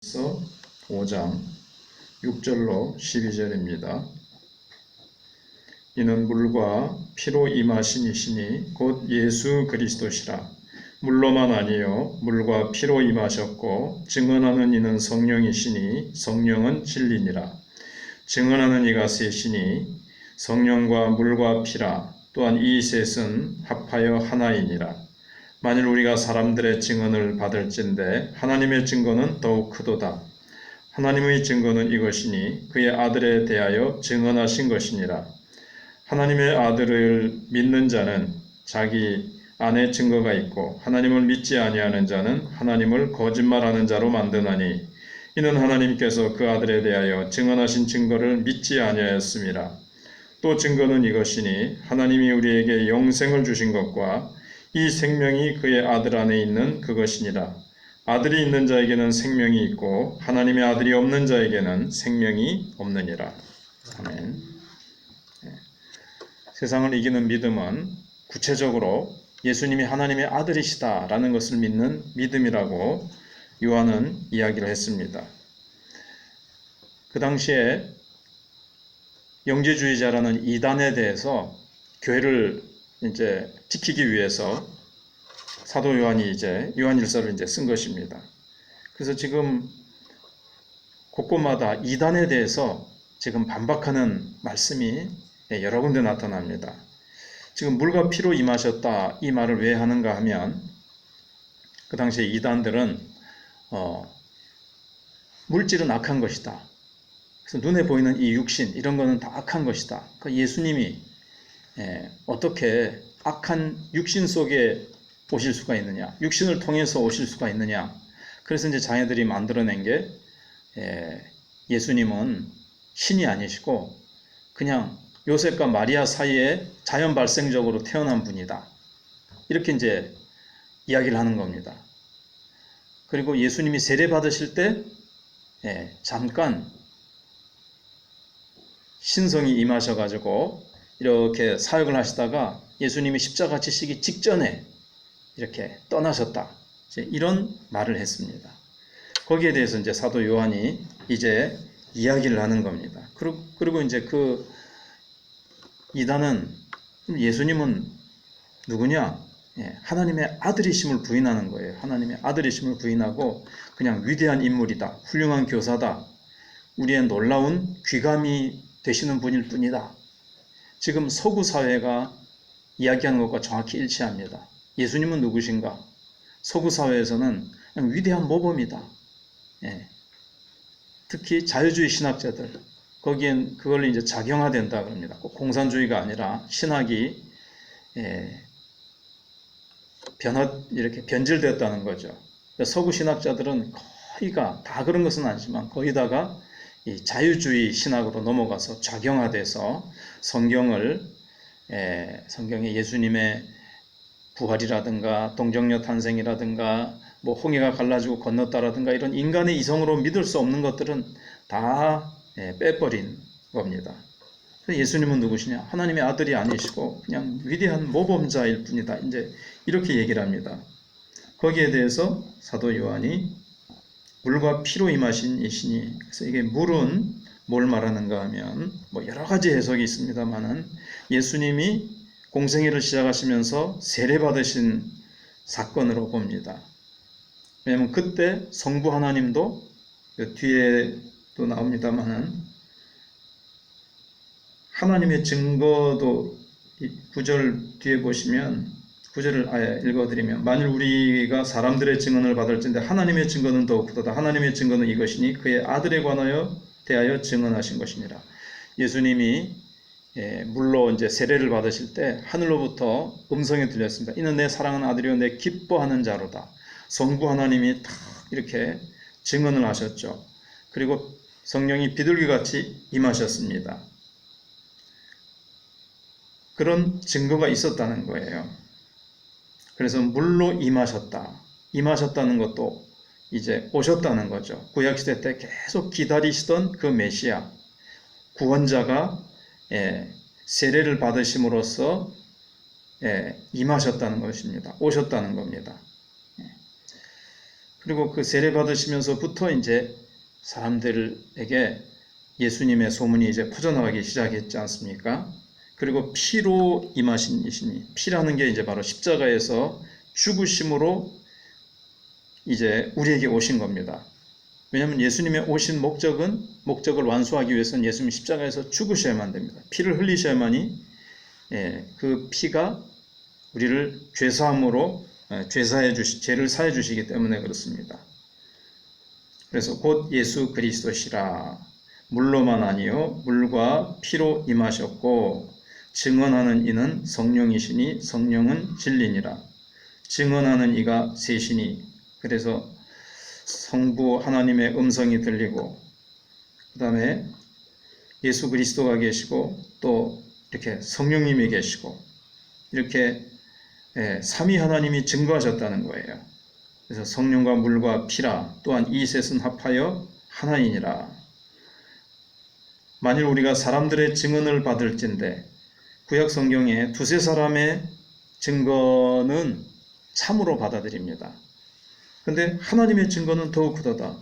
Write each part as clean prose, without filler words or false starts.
그래서 5장 6절로 12절입니다. 이는 물과 피로 임하신 이시니 곧 예수 그리스도시라. 물로만 아니요 물과 피로 임하셨고 증언하는 이는 성령이시니 성령은 진리니라. 증언하는 이가 셋이니 성령과 물과 피라. 또한 이 셋은 합하여 하나이니라. 만일 우리가 사람들의 증언을 받을진대 하나님의 증거는 더욱 크도다. 하나님의 증거는 이것이니 그의 아들에 대하여 증언하신 것이니라. 하나님의 아들을 믿는 자는 자기 안에 증거가 있고 하나님을 믿지 아니하는 자는 하나님을 거짓말하는 자로 만드나니 이는 하나님께서 그 아들에 대하여 증언하신 증거를 믿지 아니하였음이라. 또 증거는 이것이니 하나님이 우리에게 영생을 주신 것과 이 생명이 그의 아들 안에 있는 그것이니라. 아들이 있는 자에게는 생명이 있고 하나님의 아들이 없는 자에게는 생명이 없느니라. 아멘. 세상을 이기는 믿음은 구체적으로 예수님이 하나님의 아들이시다라는 것을 믿는 믿음이라고 요한은 이야기를 했습니다. 그 당시에 영재주의자라는 이단에 대해서 교회를 이제 지키기 위해서 사도 요한이 이제 요한일서를 이제 쓴 것입니다. 그래서 지금 곳곳마다 이단에 대해서 지금 반박하는 말씀이 여러 군데 나타납니다. 지금 물과 피로 임하셨다 이 말을 왜 하는가 하면 그 당시에 이단들은 물질은 악한 것이다. 그래서 눈에 보이는 이 육신 이런 거는 다 악한 것이다. 그러니까 예수님이 어떻게 악한 육신 속에 오실 수가 있느냐, 육신을 통해서 오실 수가 있느냐. 그래서 이제 자녀들이 만들어낸 게 예수님은 신이 아니시고 그냥 요셉과 마리아 사이에 자연 발생적으로 태어난 분이다. 이렇게 이제 이야기를 하는 겁니다. 그리고 예수님이 세례 받으실 때 잠깐 신성이 임하셔가지고 이렇게 사역을 하시다가 예수님이 십자가 지시기 직전에 이렇게 떠나셨다. 이런 말을 했습니다. 거기에 대해서 이제 사도 요한이 이제 이야기를 하는 겁니다. 그리고 이제 그 이단은 예수님은 누구냐? 하나님의 아들이심을 부인하는 거예요. 하나님의 아들이심을 부인하고 그냥 위대한 인물이다. 훌륭한 교사다. 우리의 놀라운 귀감이 되시는 분일 뿐이다. 지금 서구 사회가 이야기하는 것과 정확히 일치합니다. 예수님은 누구신가? 서구 사회에서는 그냥 위대한 모범이다. 특히 자유주의 신학자들 거기엔 그걸 이제 작용화된다 그럽니다. 꼭 공산주의가 아니라 신학이 이렇게 변질됐다는 거죠. 서구 신학자들은 거의가 다 그런 것은 아니지만 거의다가 이 자유주의 신학으로 넘어가서 작용화돼서 성경에 예수님의 부활이라든가 동정녀 탄생이라든가 뭐 홍해가 갈라지고 건넜다라든가 이런 인간의 이성으로 믿을 수 없는 것들은 다 빼버린 겁니다. 예수님은 누구시냐? 하나님의 아들이 아니시고 그냥 위대한 모범자일 뿐이다. 이제 이렇게 얘기를 합니다. 거기에 대해서 사도 요한이 물과 피로 임하신 이시니, 그래서 이게 물은 뭘 말하는가 하면 뭐 여러 가지 해석이 있습니다만은 예수님이 공생애를 시작하시면서 세례 받으신 사건으로 봅니다. 왜냐하면 그때 성부 하나님도 뒤에도 나옵니다만은 하나님의 증거도 9절 뒤에 보시면 9절을 아예 읽어드리면 만일 우리가 사람들의 증언을 받을진대 하나님의 증거는 더욱 크도다. 하나님의 증거는 이것이니 그의 아들에 대하여 증언하신 것이니라. 예수님이 물로 이제 세례를 받으실 때 하늘로부터 음성이 들렸습니다. 이는 내 사랑하는 아들이요 내 기뻐하는 자로다. 성부 하나님이 딱 이렇게 증언을 하셨죠. 그리고 성령이 비둘기같이 임하셨습니다. 그런 증거가 있었다는 거예요. 그래서 물로 임하셨다는 것도 이제 오셨다는 거죠. 구약시대 때 계속 기다리시던 그 메시아, 구원자가 세례를 받으심으로써 임하셨다는 것입니다. 오셨다는 겁니다. 그리고 그 세례 받으시면서부터 이제 사람들에게 예수님의 소문이 이제 퍼져나가기 시작했지 않습니까? 그리고 피로 임하신 이시니, 피라는 게 이제 바로 십자가에서 죽으심으로 이제 우리에게 오신 겁니다. 왜냐하면 예수님의 오신 목적을 완수하기 위해서는 예수님이 십자가에서 죽으셔야만 됩니다. 피를 흘리셔야만이 그 피가 우리를 죄사함으로 죄를 사해 주시기 때문에 그렇습니다. 그래서 곧 예수 그리스도시라. 물로만 아니요 물과 피로 임하셨고 증언하는 이는 성령이시니 성령은 진리니라. 증언하는 이가 셋이니, 그래서 성부 하나님의 음성이 들리고 그 다음에 예수 그리스도가 계시고 또 이렇게 성령님이 계시고 이렇게 삼위 하나님이 증거하셨다는 거예요. 그래서 성령과 물과 피라. 또한 이 셋은 합하여 하나이니라. 만일 우리가 사람들의 증언을 받을진대, 구약 성경에 두세 사람의 증거는 참으로 받아들입니다. 근데 하나님의 증거는 더욱 크다.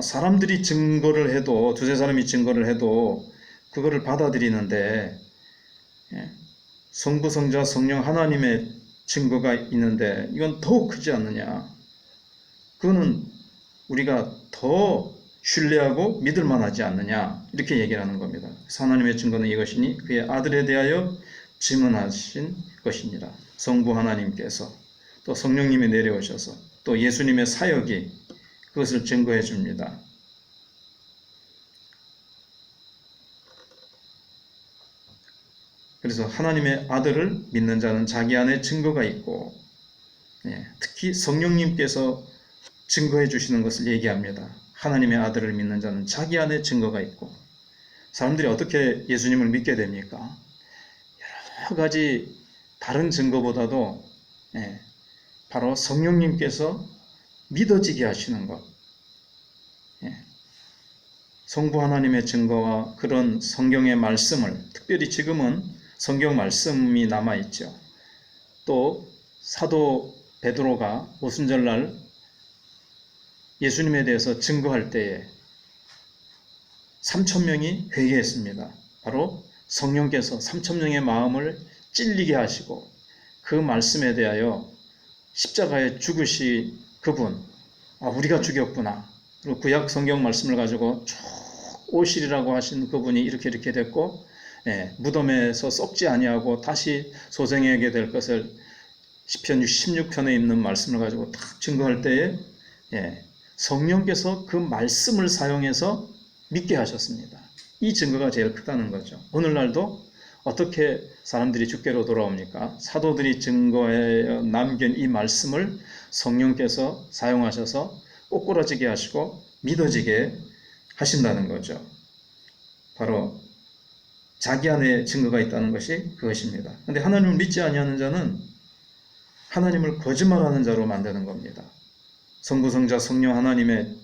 사람들이 증거를 해도, 두세 사람이 증거를 해도 그거를 받아들이는데 성부, 성자, 성령 하나님의 증거가 있는데 이건 더욱 크지 않느냐. 그거는 우리가 더 신뢰하고 믿을 만하지 않느냐, 이렇게 얘기를 하는 겁니다. 그래서 하나님의 증거는 이것이니 그의 아들에 대하여 증언하신 것이니라. 성부 하나님께서 또 성령님이 내려오셔서 또 예수님의 사역이 그것을 증거해 줍니다. 그래서 하나님의 아들을 믿는 자는 자기 안에 증거가 있고, 특히 성령님께서 증거해 주시는 것을 얘기합니다. 하나님의 아들을 믿는 자는 자기 안에 증거가 있고. 사람들이 어떻게 예수님을 믿게 됩니까? 여러 가지 다른 증거보다도 바로 성령님께서 믿어지게 하시는 것, 성부 하나님의 증거와 그런 성경의 말씀을, 특별히 지금은 성경 말씀이 남아있죠. 또 사도 베드로가 오순절날 예수님에 대해서 증거할 때에 3,000명이 회개했습니다. 바로 성령께서 3,000명의 마음을 찔리게 하시고 그 말씀에 대하여 십자가에 죽으신 그분, 우리가 죽였구나. 그리고 구약 성경 말씀을 가지고 쭉 오시리라고 하신 그분이 이렇게 됐고, 무덤에서 썩지 아니하고 다시 소생하게 될 것을 시편 16편에 있는 말씀을 가지고 딱 증거할 때에 성령께서 그 말씀을 사용해서 믿게 하셨습니다. 이 증거가 제일 크다는 거죠. 오늘날도 어떻게 사람들이 주께로 돌아옵니까? 사도들이 증거해 남긴 이 말씀을 성령께서 사용하셔서 꼬꾸라지게 하시고 믿어지게 하신다는 거죠. 바로 자기 안에 증거가 있다는 것이 그것입니다. 그런데 하나님을 믿지 아니하는 자는 하나님을 거짓말하는 자로 만드는 겁니다. 성부, 성자, 성령 하나님의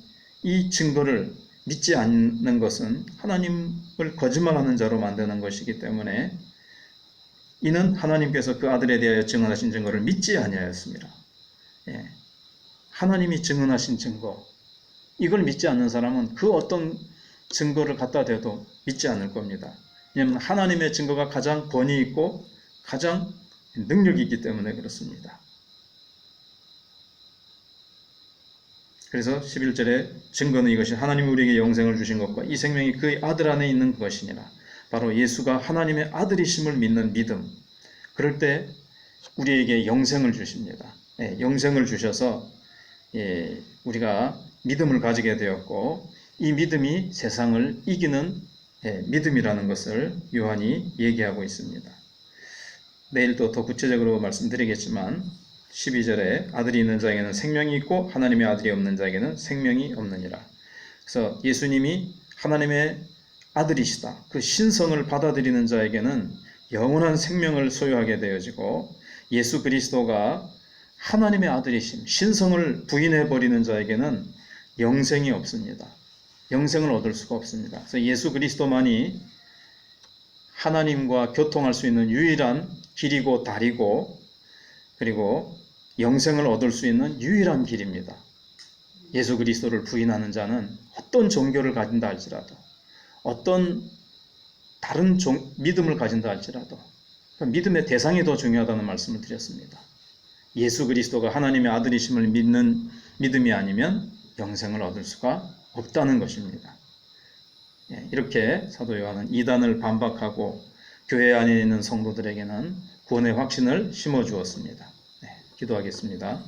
이 증거를 믿지 않는 것은 하나님을 거짓말하는 자로 만드는 것이기 때문에 이는 하나님께서 그 아들에 대하여 증언하신 증거를 믿지 아니하였습니다. 하나님이 증언하신 증거, 이걸 믿지 않는 사람은 그 어떤 증거를 갖다 대도 믿지 않을 겁니다. 왜냐하면 하나님의 증거가 가장 권위 있고 가장 능력이 있기 때문에 그렇습니다. 그래서 11절에 증거는 이것이 하나님이 우리에게 영생을 주신 것과 이 생명이 그의 아들 안에 있는 것이니라. 바로 예수가 하나님의 아들이심을 믿는 믿음. 그럴 때 우리에게 영생을 주십니다. 영생을 주셔서 우리가 믿음을 가지게 되었고 이 믿음이 세상을 이기는 믿음이라는 것을 요한이 얘기하고 있습니다. 내일도 더 구체적으로 말씀드리겠지만 12절에 아들이 있는 자에게는 생명이 있고 하나님의 아들이 없는 자에게는 생명이 없느니라. 그래서 예수님이 하나님의 아들이시다. 그 신성을 받아들이는 자에게는 영원한 생명을 소유하게 되어지고 예수 그리스도가 하나님의 아들이심, 신성을 부인해버리는 자에게는 영생이 없습니다. 영생을 얻을 수가 없습니다. 그래서 예수 그리스도만이 하나님과 교통할 수 있는 유일한 길이고 다리고 그리고 영생을 얻을 수 있는 유일한 길입니다. 예수 그리스도를 부인하는 자는 어떤 종교를 가진다 할지라도, 어떤 다른 믿음을 가진다 할지라도 믿음의 대상이 더 중요하다는 말씀을 드렸습니다. 예수 그리스도가 하나님의 아들이심을 믿는 믿음이 아니면 영생을 얻을 수가 없다는 것입니다. 이렇게 사도 요한은 이단을 반박하고 교회 안에 있는 성도들에게는 구원의 확신을 심어주었습니다. 기도하겠습니다.